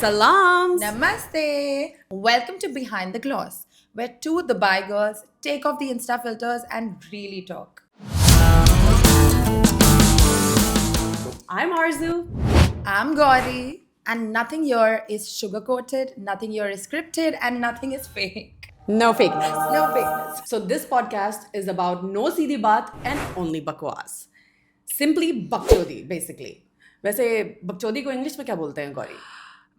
Salams! Namaste! Welcome to Behind the Gloss, where two Dubai girls take off the Insta filters and really talk. I'm Arzu. I'm Gauri, and nothing here is sugar-coated, nothing here is scripted, and nothing is fake. No fakeness. No fakeness. So this podcast is about no सीधी बात and only बकवास. Simply बकचोदी, basically. वैसे बकचोदी को English में क्या बोलते हैं Gauri?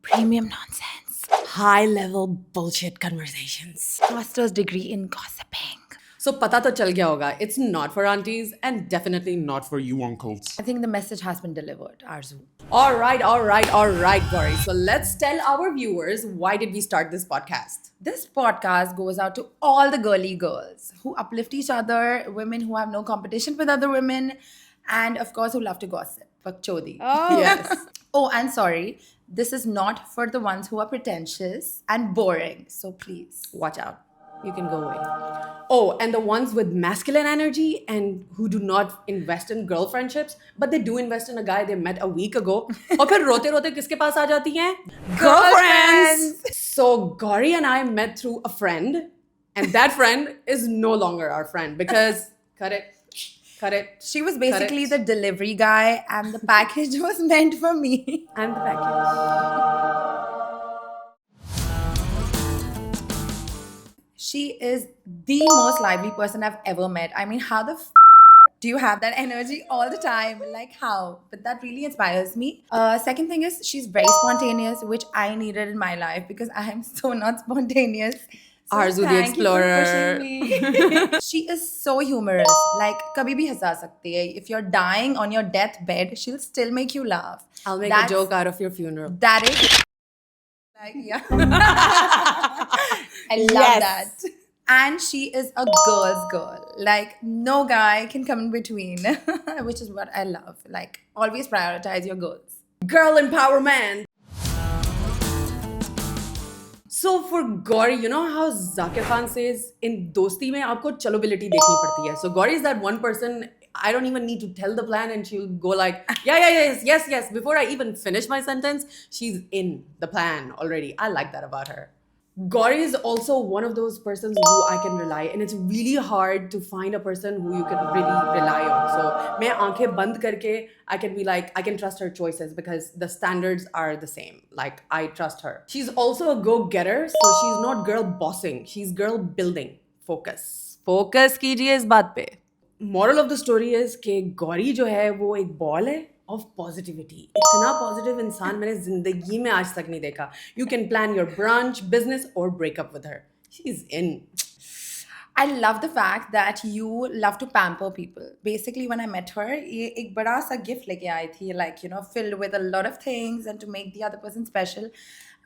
Premium nonsense. High level bullshit conversations. Master's degree in gossiping. So पता तो चल गया होगा. It's not for aunties and definitely not for you uncles. I think the message has been delivered, Arzu. All right, Gauri. So let's tell our viewers why did we start this podcast? This podcast goes out to all the girly girls who uplift each other, women who have no competition with other women, and of course who love to gossip. Bakchodi. Oh. Yes. Oh, and sorry, this is not for the ones who are pretentious and boring. So please Watch out. You can go away. Oh, and the ones with masculine energy and who do not invest in girl friendships, but they do invest in a guy they met a week ago. और फिर रोते रोते किसके पास आ जाती हैं? Girlfriends! So Gauri and I met through a friend, and that friend is no longer our friend because cut it. She was basically the delivery guy, and the package was meant for me. I'm the package. She is the most lively person I've ever met. I mean, how the do you have that energy all the time? Like, how? But that really inspires me. Second thing is, she's very spontaneous, which I needed in my life because I am so not spontaneous. So Arzu the thank you for Explorer. pushing me. She is so humorous. Like, kabhi bhi hasa sakti hai. If you're dying on your deathbed, she'll still make you laugh. I'll make That's- a joke out of your funeral. That is like, yeah. I love Yes. that. And she is a girl's girl. Like, no guy can come in between, which is what I love. Like, always prioritize your girls. Girl empowerment. So for Gauri, you know how Zakir Khan says in Dosti mein aapko chalability dekhni padti hai. So Gauri is that one person, I don't even need to tell the plan and she'll go like, yes. Before I even finish my sentence, she's in the plan already. I like that about her. Gauri is also one of those persons who I can rely, and it's really hard to find a person who you can really rely on. So, main aankhein band karke, I can be like, I can trust her choices because the standards are the same. Like, I trust her. She's also a go-getter, so she's not girl bossing. She's girl building. Focus कीजिए इस बात पे. Moral of the story is कि गौरी जो है वो एक ball है of positivity. इतना positive इंसान मैंने जिंदगी में आज तक नहीं देखा. You can plan your brunch, business or break up with her. She's in. I love the fact that you love to pamper people. Basically, when I met her, ये एक बड़ा सा gift लेके आई थी, like, you know, filled with a lot of things and to make the other person special.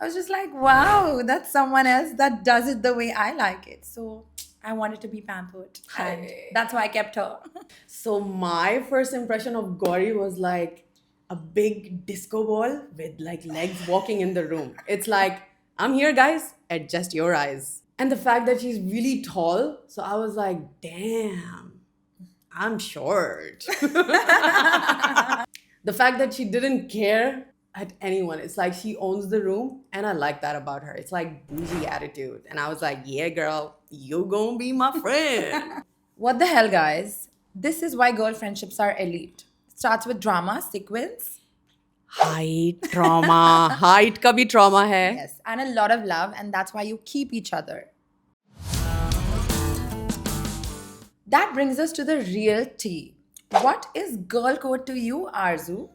I was just like, wow, that's someone else that does it the way I like it. So I wanted to be pampered. And that's why I kept her. So my first impression of Gauri was like a big disco ball with like legs walking in the room. It's like, I'm here guys, adjust your eyes. And the fact that she's really tall, so I was like, damn, I'm short. The fact that she didn't care at anyone, it's like she owns the room, and I like that about her. It's like bougie attitude. And I was like, yeah girl, you gonna be my friend. What the hell, guys? This is why girl friendships are elite. Starts with drama, sequence, Height trauma. Height का भी trauma है. yes, and a lot of love, and that's why you keep each other. That brings us to the real tea. What is girl code to you, Arzu?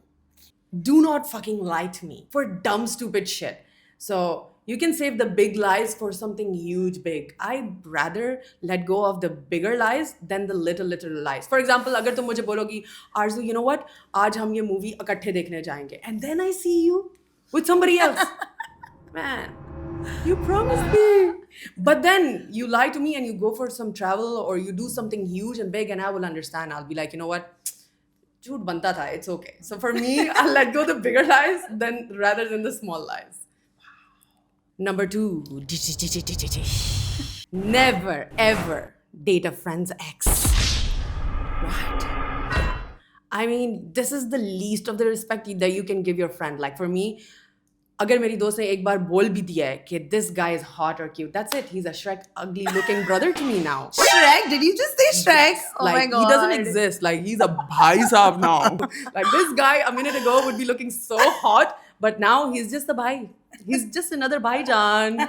Do not fucking lie to me for dumb stupid shit. So you can save the big lies for something huge big. I'd rather let go of the bigger lies than the little lies. For example, अगर तुम मुझे बोलोगी, Arzu, you know what? आज हम ये movie इकट्ठे देखने जाएंगे. And then I see you with somebody else. Man, you promised me. But then you lie to me and you go for some travel or you do something huge and big and I will understand. I'll be like, you know what? झूठ बनता था. It's okay. So for me, I'll let go the bigger lies rather than the small lies. Number 2. Never ever date a friend's ex. What? I mean, this is the least of the respect that you can give your friend. Like for me, अगर मेरी दोस्त ने एक बार बोल भी दिया है कि this guy is hot or cute, that's it. He's a Shrek ugly looking brother to me now. Shrek? Did you just say Shrek? Oh Like my god. he doesn't exist. Like he's a bhai saab now. Like this guy a minute ago would be looking so hot, but now he's just a bhai. He's just another bhaijan.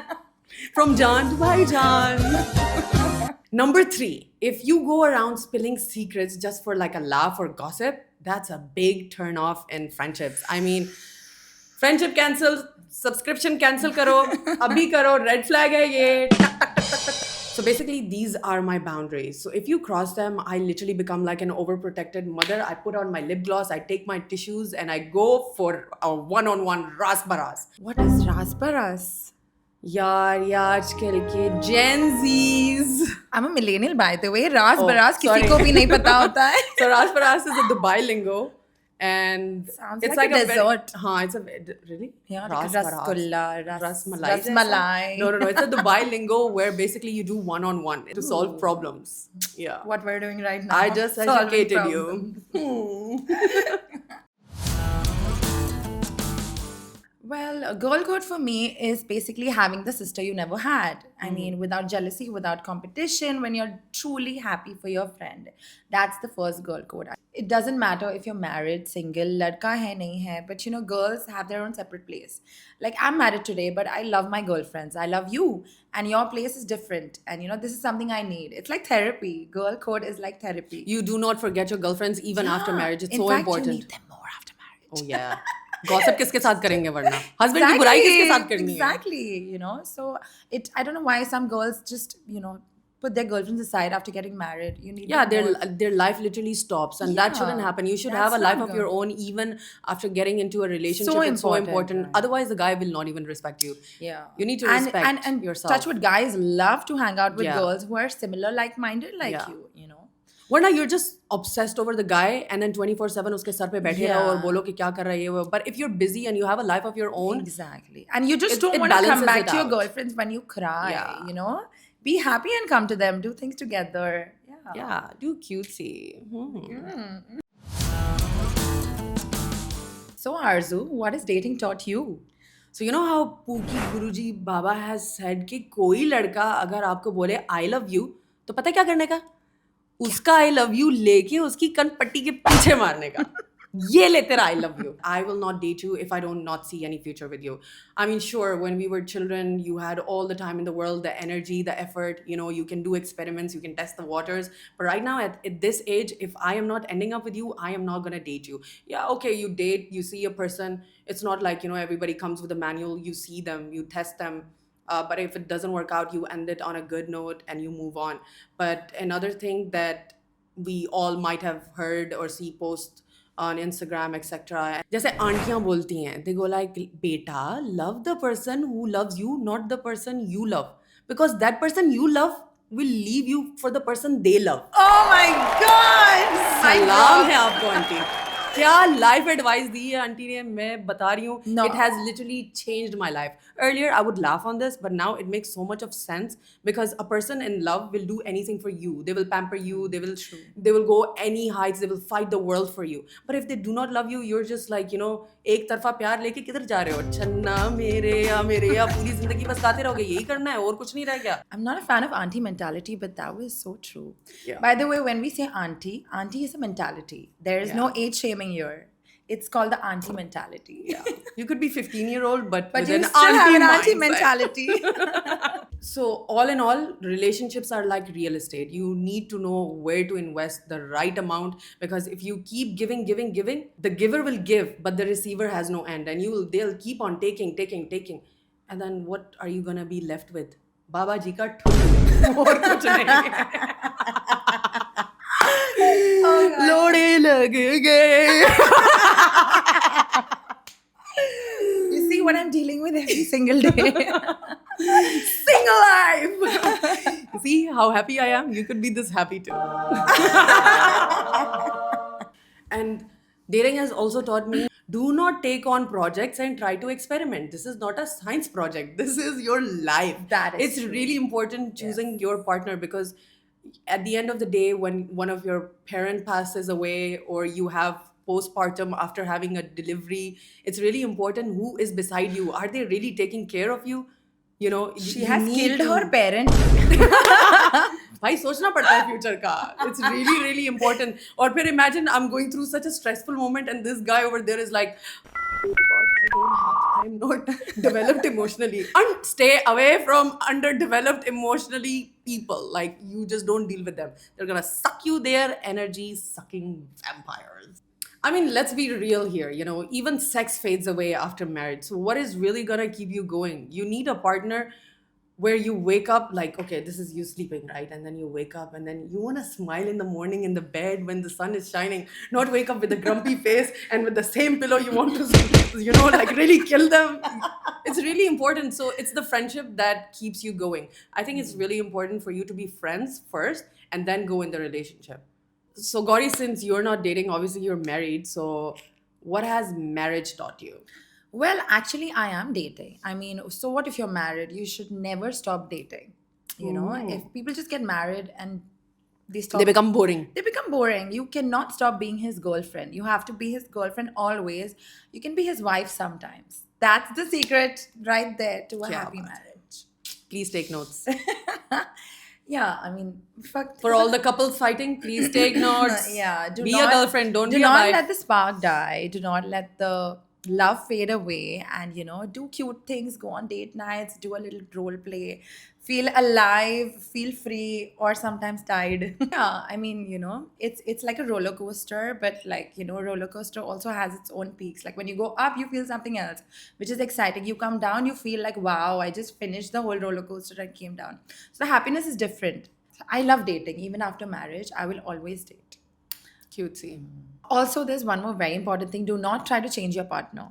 From Jan to bhaijan. Number 3, if you go around spilling secrets just for like a laugh or gossip, that's a big turn off in friendships. I mean, friendship cancel, subscription cancel karo, abhi karo, red flag hai ye. So basically, these are my boundaries. So if you cross them, I literally become like an overprotected mother. I put on my lip gloss, I take my tissues, and I go for a one-on-one ras baras. What is Rasparas? यार ये आजकल के Gen Zs. I'm a millennial, by the way. Rasparas sorry. किसी को भी नहीं पता होता है. So ras baras is a Dubai lingo, and Sounds it's like a very- dessert. it's a really Yeah, ras like baras. rasgulla, Rasmalai. rasmalai. No. It's a Dubai lingo where basically you do one-on-one to solve problems. Yeah. What we're doing right now. I just Solving educated problems. you. Well, a girl code for me is basically having the sister you never had. I mean, without jealousy, without competition, when you're truly happy for your friend. That's the first girl code. It doesn't matter if you're married, single, ladka hai, nahi hai, but you know, girls have their own separate place. Like, I'm married today, but I love my girlfriends. I love you. And your place is different. And you know, this is something I need. It's like therapy. Girl code is like therapy. You do not forget your girlfriends even after Yeah. marriage. It's In so fact, important. You need them more after marriage. Oh yeah. Gossip किसके साथ करेंगे वरना? Husband की बुराई किसके साथ करनी है? Exactly, you know. So I don't know why some girls just, you know, put their girlfriends aside after getting married. You need Yeah, them more. their life literally stops, and that shouldn't Yeah, happen. You should that's have a life not of your good. own even after getting into a relationship. So it's so important, important. right. Otherwise, the guy will not even respect you. Yeah. You need to respect and yourself. touch wood, guys love to hang out with Yeah. girls who are similar, like-minded like Yeah. you know. वरना you're just obsessed over the guy and then 24/7 उसके sir पे बैठे रहो और Yeah. बोलो कि क्या कर रहा है ये वो. But if you're busy and you have a life of your own, Exactly. And you just It- don't it want to come balances back it to your out. girlfriends when you cry, Yeah. you know. Be happy and come to them. Do things together. yeah, do cutesy. Hmm. So Arzu, what has dating taught you? So you know how Pookie Guruji Baba has said कि कोई लड़का अगर आपको बोले I love you तो पता है क्या करने का? उसका I love you लेके उसकी कनपट्टी के पीछे मारने का. ये ले तेरा I love you. I will not date you if I don't not see any future with you. I mean, sure, when we were children, you had all the time in the world, the energy, the effort. You know, you can do experiments, you can test the waters. But right now, at this age, if I am not ending up with you, I am not gonna date you. Yeah, okay, you date, you see a person. It's not like, you know, everybody comes with a manual. You see them, you test them. But if it doesn't work out, you end it on a good note and you move on. But another thing that we all might have heard or see posts on Instagram, etc. जैसे आंटियां बोलती हैं, they go like, बेटा, love the person who loves you, not the person you love. Because that person you love will leave you for the person they love. Oh my God! सलाम है आपको aunty. क्या life advice दी है aunty ने, मैं बता रही हूँ. No. It has literally changed my life. Earlier I would laugh on this, but now it makes so much of sense because a person in love will do anything for you. They will pamper you, they will go any heights, they will fight the world for you. But if they do not love you, you're just like, you know, एक तरफा प्यार लेके किधर जा रहे हो? छन्ना मेरे या पूरी जिंदगी बस गाते रहोगे, यही करना है और कुछ नहीं रह गया. I'm not a fan of auntie mentality, but that was so true. Yeah. By the way, when we say auntie, auntie is a mentality. There is no age shaming here. It's called the auntie mentality. Yeah. You could be 15-year-old, but But with you an still have an auntie mindset. mentality. So all in all, relationships are like real estate. You need to know where to invest the right amount because if you keep giving, the giver will give, but the receiver has no end, and they'll keep on taking, and then what are you gonna be left with? Baba ji ka ठुल्लू और कुछ नहीं. लोड़े लग गए. You see what I'm dealing with every single day. Single life. See how happy I am? You could be this happy too. And dating has also taught me, do not take on projects and try to experiment. This is not a science project. This is your life. That is It's true. really important choosing your partner because at the end of the day, when one of your parent passes away or you have postpartum after having a delivery. It's really important who is beside you. Are they really taking care of you? You know, She you has need killed to- her parent. भाई सोचना पड़ता है future का. It's really really important. और फिर imagine I'm going through such a stressful moment and this guy over there is like, I'm not developed emotionally. And stay away from underdeveloped emotionally people. Like, you just don't deal with them. They're gonna suck you their energy sucking vampires. I mean, let's be real here. You know, even sex fades away after marriage. So, what is really gonna keep you going? You need a partner where you wake up like, okay, this is you sleeping, right? And then you wake up and then you want to smile in the morning in the bed when the sun is shining, not wake up with a grumpy face and with the same pillow you want to, you know, like really kill them. It's really important. So it's the friendship that keeps you going. I think it's really important for you to be friends first and then go in the relationship. So Gauri, since you're not dating, obviously you're married. So what has marriage taught you? Well, actually, I am dating. I mean, so what if you're married? You should never stop dating. You know, if people just get married and they stop, They become boring. they become boring. You cannot stop being his girlfriend. You have to be his girlfriend always. You can be his wife sometimes. That's the secret right there to a Kya happy baat hai. marriage. Please take notes. Yeah, I mean, fuck. For all the couples fighting, please take notes. Yeah, Be a girlfriend, don't do be a not wife. let the spark die. Do not let the love fade away. And do cute things. Go on date nights. Do a little role play. Feel alive. Feel free. Or sometimes tired. Yeah, I mean, it's like a roller coaster, but like roller coaster also has its own peaks. Like when you go up, you feel something else, which is exciting. You come down, you feel like wow, I just finished the whole roller coaster and came down. So the happiness is different. I love dating. Even after marriage, I will always date. Cutesy. Also, there's one more very important thing. Do not try to change your partner.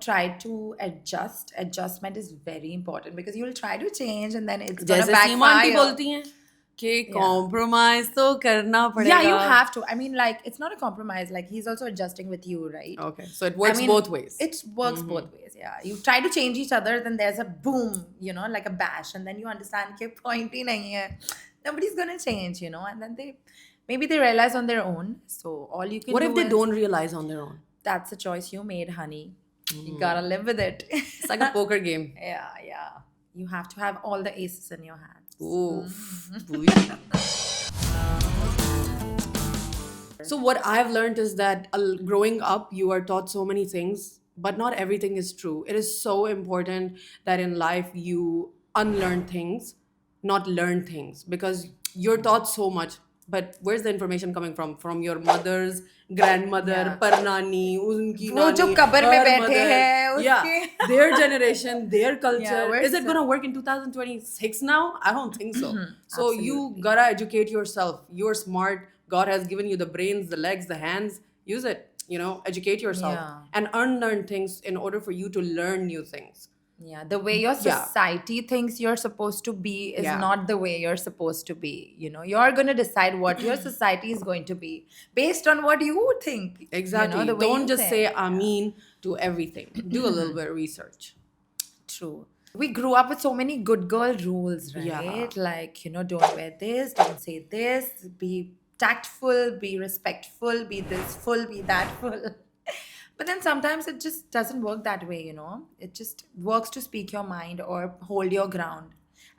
Try to adjust. Adjustment is very important because you'll try to change and then it's gonna जैसे सीमा aunty backfire. बोलती हैं कि compromise तो करना पड़ेगा. Yeah, you have to. I mean, like, it's not a compromise. Like, he's also adjusting with you, right? Okay, so it works both ways. It works both ways, yeah. You try to change each other, then there's a boom, like a bash, and then you understand कि point ही नहीं है. Nobody's gonna change, and then maybe they realize on their own. So all you can What do if they is, don't realize on their own? that's the choice you made, honey. You gotta live with it. It's like a poker game. Yeah. You have to have all the aces in your hand. Oof. So what I've learned is that growing up, you are taught so many things, but not everything is true. It is so important that in life you unlearn things, not learn things, because you're taught so much. But where's the information coming from? From your mother's grandmother, parnani, unki वो जो nani, कब्र में her बैठे mother. हैं, Yeah, उसके- their generation, their culture. where's Is it gonna work in 2026 now? I don't think so. So you gotta educate yourself. You're smart. God has given you the brains, the legs, the hands. Use it. Educate yourself Yeah. and unlearn things in order for you to learn new things. Yeah, the way your Yeah. society thinks you're supposed to be is Yeah. not the way you're supposed to be. You're going to decide what your society is going to be based on what you think. Exactly. The way Don't you just think. say Ameen to everything. Do a little bit of research. True. We grew up with so many good girl rules, right? Yeah. Like, don't wear this, don't say this, be tactful, be respectful, be this full, be that full. But then sometimes it just doesn't work that way, It just works to speak your mind or hold your ground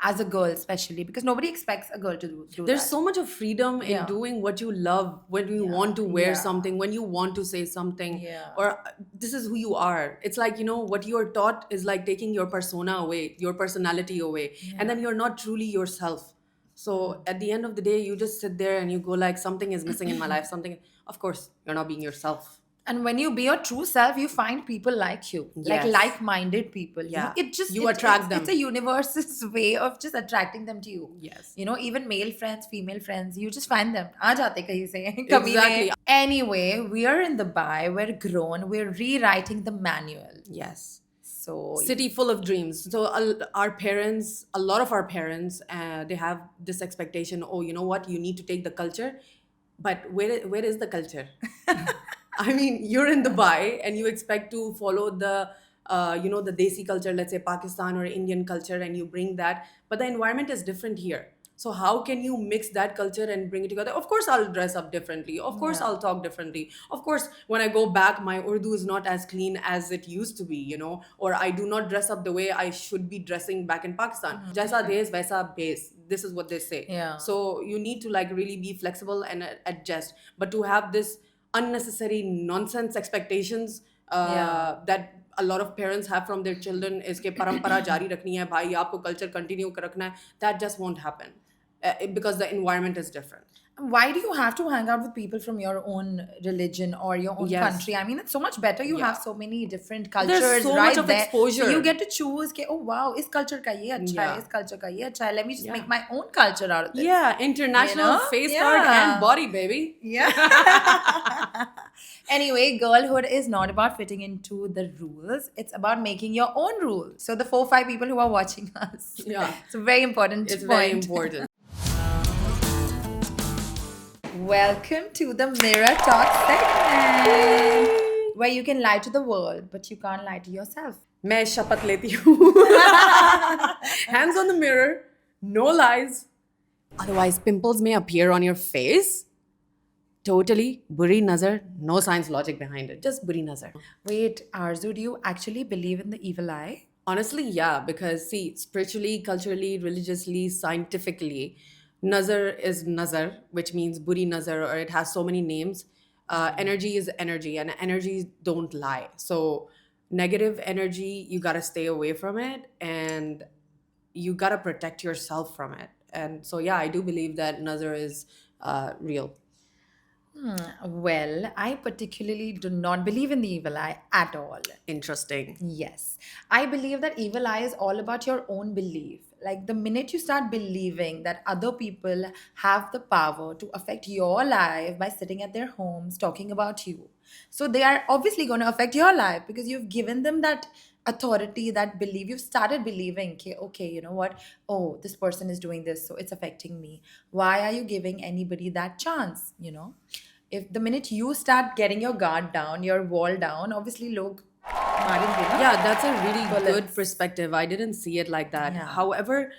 as a girl, especially because nobody expects a girl to do There's that. so much of freedom in Yeah. doing what you love, when you want to wear Yeah. something, when you want to say something, Yeah. or this is who you are. It's like, what you're taught is like taking your persona away, your personality away, and then you're not truly yourself. So at the end of the day, you just sit there and you go like, something is missing in my life, something. Of course, you're not being yourself. And when you be your true self, you find people like you, like Yes. like-minded people. Yeah. You attract them. It's a universe's way of just attracting them to you. Yes. Even male friends, female friends, you just find them. आ जाते कहीं से, कभी Exactly. नहीं. Anyway, we are in Dubai. We're grown. We're rewriting the manual. Yes. So City full of dreams. So our parents, a lot of our parents, they have this expectation. Oh, you know what? You need to take the culture, but where is the culture? I mean, you're in Dubai and you expect to follow the the Desi culture, let's say Pakistan or Indian culture, and you bring that, but the environment is different here. So how can you mix that culture and bring it together? Of course, I'll dress up differently. Of course, Yeah. I'll talk differently. Of course, when I go back, my Urdu is not as clean as it used to be, or I do not dress up the way I should be dressing back in Pakistan. Jaisa desh, vaisa base. This is what they say. Yeah. So you need to like really be flexible and adjust. But to have this unnecessary nonsense expectations that a lot of parents have from their children is कि परंपरा जारी रखनी है भाई आपको culture continue रखना है, that just won't happen because the environment is different. Why do you have to hang out with people from your own religion or your own Yes. country? I mean, it's so much better. You Yeah. have so many different cultures so right much of there. exposure. So you get to choose, ke, oh wow, is culture ka ye acha hai, Yeah. is culture ka ye acha hai. Let me just Yeah. make my own culture out of this. Yeah, international face card Yeah. and body, baby. Yeah. Anyway, girlhood is not about fitting into the rules. It's about making your own rules. So the 4-5 people who are watching us. Yeah. It's a very important It's point. very important. Welcome to the Mirror Talk segment, where you can lie to the world, but you can't lie to yourself. मैं शपथ लेती हूँ. Hands on the mirror, no lies. Otherwise, pimples may appear on your face. Totally buri nazar, no science logic behind it. Just buri nazar. Wait, Arzu, do you actually believe in the evil eye? Honestly, yeah, because see, spiritually, culturally, religiously, scientifically, nazar is nazar, which means buri nazar, or it has so many names. Energy is energy, and energies don't lie. So, negative energy, you gotta stay away from it, and you gotta protect yourself from it. And so, yeah, I do believe that nazar is real. Well, I particularly do not believe in the evil eye at all. Interesting. Yes. I believe that evil eye is all about your own belief. Like the minute you start believing that other people have the power to affect your life by sitting at their homes talking about you, so they are obviously going to affect your life because you've given them that authority, that belief. You've started believing, okay, you know what? Oh, this person is doing this, so it's affecting me. Why are you giving anybody that chance? If the minute you start getting your guard down, your wall down, obviously log मारेंगे ना? Yeah, that's a really good Bullets. perspective. I didn't see it like that. Yeah. However,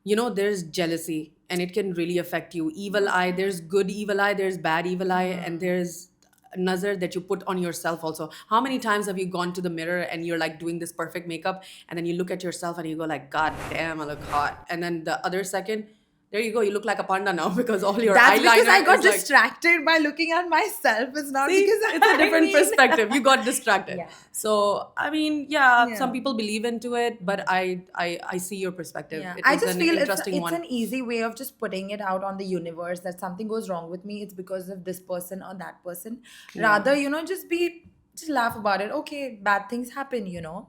there's jealousy and it can really affect you. Evil eye, there's good evil eye, there's bad evil eye, and there's nazar that you put on yourself also. How many times have you gone to the mirror and you're like doing this perfect makeup and then you look at yourself and you go like, God damn, I look hot. And then the other second, there you go, you look like a panda now because all your That's eyeliner because I got is like, distracted by looking at myself. It's not see, because it's a different I mean- perspective. You got distracted. Yeah. So I mean, yeah, Yeah. some people believe into it, but I see your perspective. Yeah. It I is just an feel interesting it's one. an easy way of just putting it out on the universe that something goes wrong with me. It's because of this person or that person. Rather, just laugh about it. Okay, bad things happen,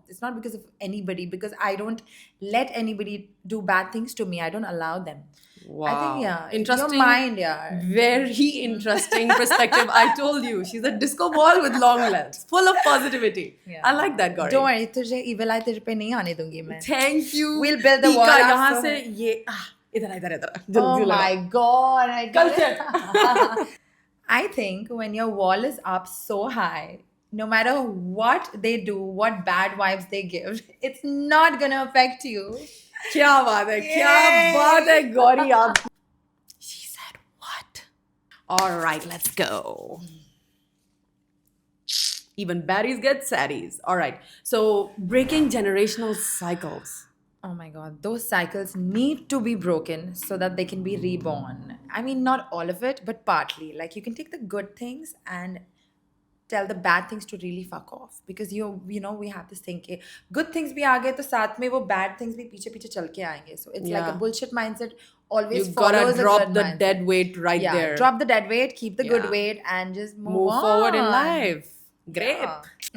It's not because of anybody, because I don't let anybody do bad things to me. I don't allow them. Wow. I think, yeah. Interesting. Your mind, yeah. Very interesting perspective. I told you, she's a disco ball with long legs, full of positivity. Yeah. I like that, Gauri. Don't worry, तुझे evil eye तेरे पे नहीं आने दूंगी मैं. Thank you. We'll build the टीका wall up यहाँ so- से ये इधर Oh जल्दी लगा. my god, I get Culture. it. I think when your wall is up so high, no matter what they do, what bad vibes they give, it's not gonna affect you. क्या बात है, क्या Yay. बात है, गौरी आप. She said what? All right, let's go. Even baddies get saddies. All right. So breaking generational cycles. Oh my god, those cycles need to be broken so that they can be reborn. I mean, not all of it, but partly. Like you can take the good things and tell the bad things to really fuck off, because we have this thing कि good things भी आ गए तो साथ में वो bad things भी पीछे पीछे चल के आएंगे. So it's like a Yeah. bullshit mindset always You follows gotta a drop good the mindset. dead weight right Yeah, there. drop the dead weight, keep the good Yeah. weight, and just move Move forward in on. life. Great.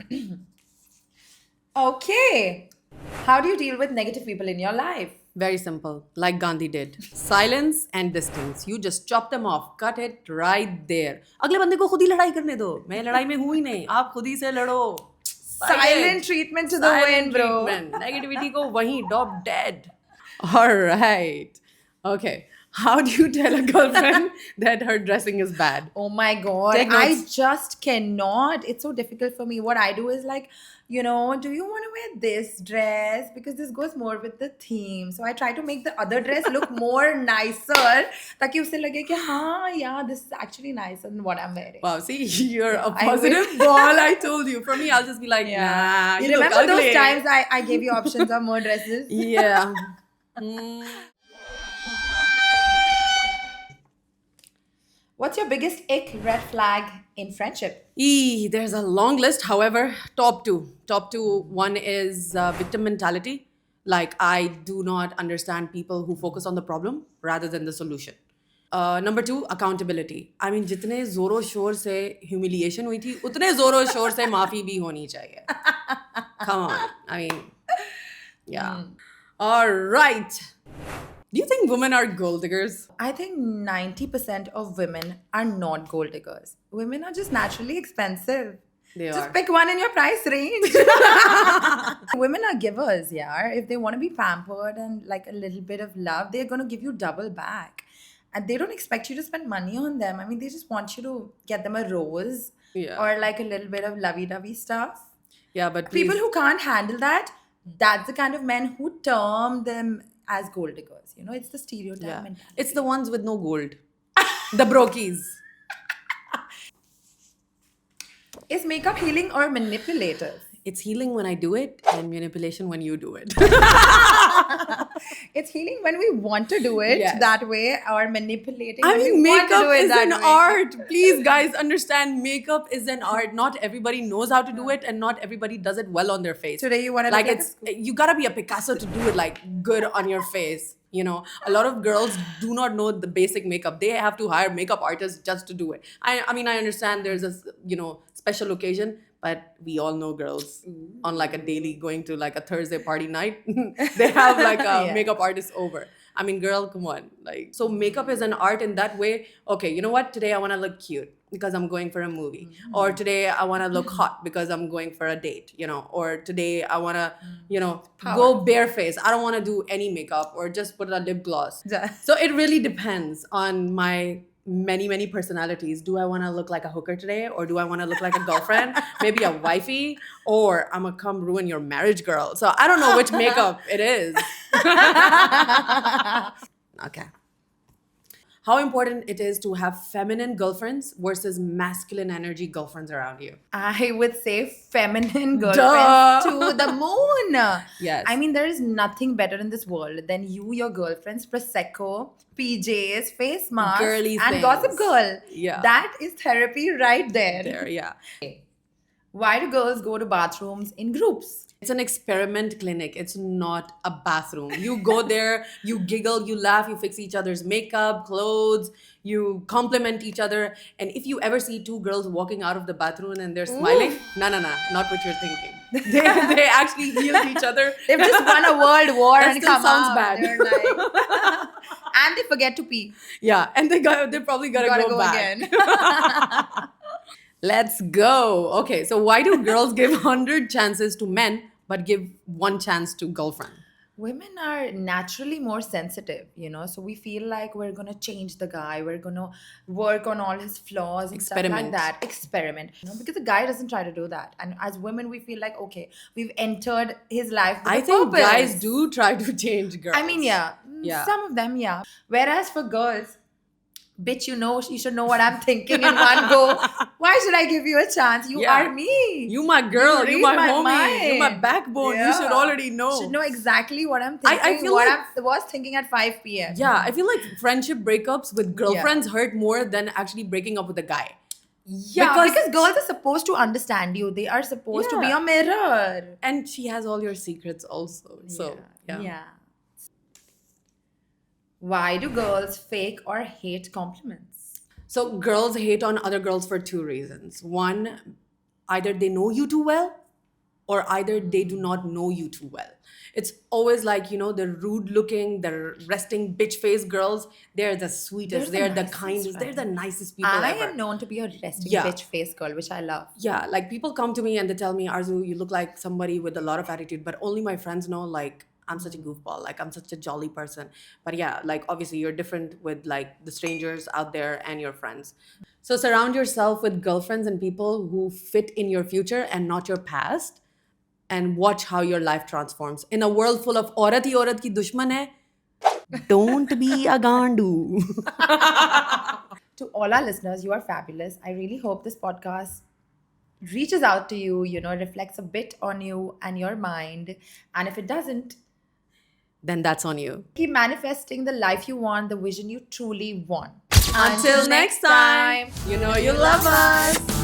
Yeah. Okay. How do you deal with negative people in your life? Very simple, like Gandhi did. Silence and distance. You just chop them off. Cut it right there. अगले बंदे को खुद ही लड़ाई करने दो. मैं लड़ाई में हूँ ही नहीं. आप खुद ही से लड़ो. Silent treatment to the wind, bro. Treatment. Negativity को वहीं drop dead. All right. Okay. How do you tell a girlfriend that her dressing is bad? Oh my God. Take I notes. just cannot. It's so difficult for me. What I do is like, do you want to wear this dress? Because this goes more with the theme. So I try to make the other dress look more nicer. ताकि उसे लगे कि हाँ, yeah, this is actually nicer than what I'm wearing. Wow, see, you're Yeah, a I positive wish- ball. I told you. For me, I'll just be like, nah, You you look remember those ugly. times I gave you options of more dresses? Yeah. Mm. What's your biggest ick red flag in friendship? There's a long list. However, top two. Top two. One is victim mentality. Like, I do not understand people who focus on the problem rather than the solution. Number two, accountability. I mean, जितने जोरों शोर से humiliation हुई थी, उतने जोरों शोर से माफी भी होनी चाहिए. Come on. I mean, yeah. All right. Do you think women are gold diggers? I think 90% of women are not gold diggers. Women are just naturally expensive. They Just are. pick one in your price range. Women are givers, yeah. If they want to be pampered and like a little bit of love, they're going to give you double back. And they don't expect you to spend money on them. I mean, they just want you to get them a rose Yeah. or like a little bit of lovey-dovey stuff. Yeah, but People please- who can't handle that, that's the kind of men who term them as gold diggers. It's the stereotype Yeah. mentality. It's the ones with no gold. The brokies. Is makeup healing or manipulative? It's healing when I do it and manipulation when you do it. It's healing when we want to do it Yes. that way, or manipulating I when mean, we want to makeup do it is that an way. art. Please, guys, understand makeup is an art. Not everybody knows how to do it, and not everybody does it well on their face. Today you want to Like look it's you gotta be a Picasso to do it like good on your face. A lot of girls do not know the basic makeup. They have to hire makeup artists just to do it. I mean, I understand there's a special occasion, but we all know girls on like a daily going to like a Thursday party night. They have like a Yeah. makeup artist over. I mean, girl, come on. Like, so makeup is an art in that way. Okay, you know what? Today I want to look cute because I'm going for a movie. Or today I want to look hot because I'm going for a date, Or today I want to, go barefaced. I don't want to do any makeup or just put a lip gloss. Yeah. So it really depends on my many, many personalities. Do I want to look like a hooker today? Or do I want to look like a girlfriend? Maybe a wifey? Or I'm going to come ruin your marriage, girl. So I don't know which makeup it is. Okay. How important it is to have feminine girlfriends versus masculine energy girlfriends around you. I would say feminine Duh. girlfriends to the moon. Yes. I mean, there is nothing better in this world than you, your girlfriends, Prosecco, PJs, face masks, Girly and things. Gossip Girl. Yeah. That is therapy right there. There, yeah. Why do girls go to bathrooms in groups? It's an experiment clinic. It's not a bathroom. You go there, you giggle, you laugh, you fix each other's makeup, clothes, you compliment each other. And if you ever see two girls walking out of the bathroom and they're smiling, no, not what you're thinking. They actually healed each other. They've just won a world war That and still come sounds out. bad. They're like, and they forget to pee. Yeah, and they probably gotta Gotta go go back. again. Let's go. Okay, so why do girls give 100 chances to men but give one chance to girlfriend? Women are naturally more sensitive, so we feel like we're gonna change the guy, we're gonna work on all his flaws and stuff like Experiment. that. Experiment, because the guy doesn't try to do that. And as women, we feel like, okay, we've entered his life with I a think purpose. guys do try to change girls. I mean, yeah, Yeah. some of them, yeah. Whereas for girls, bitch, you should know what I'm thinking in one go. Why should I give you a chance? You Yeah. are me. You my girl, You you read my my homie, you my mind. backbone. You Yeah. should already know. Should know exactly what I'm I thinking. feel what like- I was thinking at 5 p.m. Yeah, I feel like friendship breakups with girlfriends hurt more than actually breaking up with a guy. Yeah, Because- because girls are supposed to understand you. They are supposed to be Yeah. a mirror. And she has all your secrets also. So, yeah. Why do girls fake or hate compliments? So girls hate on other girls for two reasons. One, either they know you too well, or either they do not know you too well. It's always like, the rude looking, the resting bitch face girls, they're the sweetest, They're they're the the kindest, nicest, they're the right? nicest people I ever. am known to be a resting Yeah. bitch face girl, which I love. Yeah, like people come to me and they tell me, Arzu, you look like somebody with a lot of attitude, but only my friends know, like, I'm such a goofball. Like, I'm such a jolly person. But yeah, like, obviously, you're different with like the strangers out there and your friends. So surround yourself with girlfriends and people who fit in your future and not your past, and watch how your life transforms. In a world full of औरत ही औरत की दुश्मन है, don't be a gandu. To all our listeners, you are fabulous. I really hope this podcast reaches out to you, reflects a bit on you and your mind. And if it doesn't, Then that's on you. keep manifesting the life you want, the vision you truly want. Until next time, you know you love us.